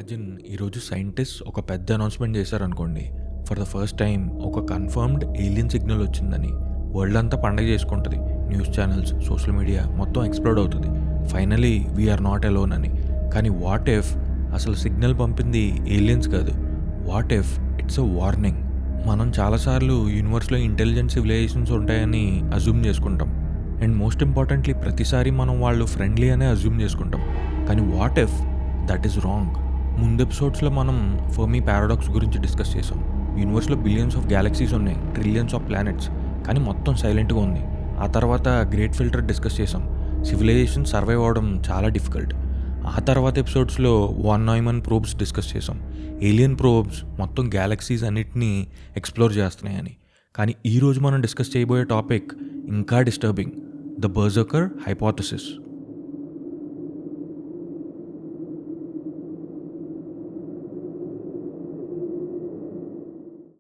Imagine ఈరోజు scientist ఒక పెద్ద అనౌన్స్మెంట్ చేశారనుకోండి. ఫర్ ద ఫస్ట్ టైం ఒక కన్ఫర్మ్డ్ ఏలియన్ సిగ్నల్ వచ్చిందని వరల్డ్ అంతా పండగ చేసుకుంటుంది. న్యూస్ ఛానల్స్, సోషల్ మీడియా మొత్తం ఎక్స్ప్లోడ్ అవుతుంది. ఫైనలీ వీఆర్ నాట్ అలోన్ అని. కానీ వాట్ ఇఫ్ అసలు సిగ్నల్ పంపింది ఏలియన్స్ కాదు? What if it's a warning? మనం చాలాసార్లు యూనివర్స్లో ఇంటెలిజెంట్ సివిలైజేషన్స్ ఉంటాయని అజ్యూమ్ చేసుకుంటాం. అండ్ మోస్ట్ ఇంపార్టెంట్లీ ప్రతిసారి మనం వాళ్ళు ఫ్రెండ్లీ అనే అజ్యూమ్ చేసుకుంటాం. కానీ what if that is wrong? ముందు ఎపిసోడ్స్లో మనం ఫెర్మి పారాడాక్స్ గురించి డిస్కస్ చేసాం. యూనివర్స్లో బిలియన్స్ ఆఫ్ గ్యాలక్సీస్ ఉన్నాయి, ట్రిలియన్స్ ఆఫ్ ప్లానెట్స్, కానీ మొత్తం సైలెంట్గా ఉంది. ఆ తర్వాత గ్రేట్ ఫిల్టర్ డిస్కస్ చేసాం. సివిలైజేషన్ సర్వైవ్ అవ్వడం చాలా డిఫికల్ట్. ఆ తర్వాత ఎపిసోడ్స్లో వాన్ నాయ్మన్ ప్రోబ్స్ డిస్కస్ చేసాం. ఏలియన్ ప్రోబ్స్ మొత్తం గ్యాలక్సీస్ అన్నిటినీ ఎక్స్ప్లోర్ చేస్తున్నాయని. కానీ ఈరోజు మనం డిస్కస్ చేయబోయే టాపిక్ ఇంకా డిస్టర్బింగ్: ద బెర్జర్కర్ హైపోథసిస్.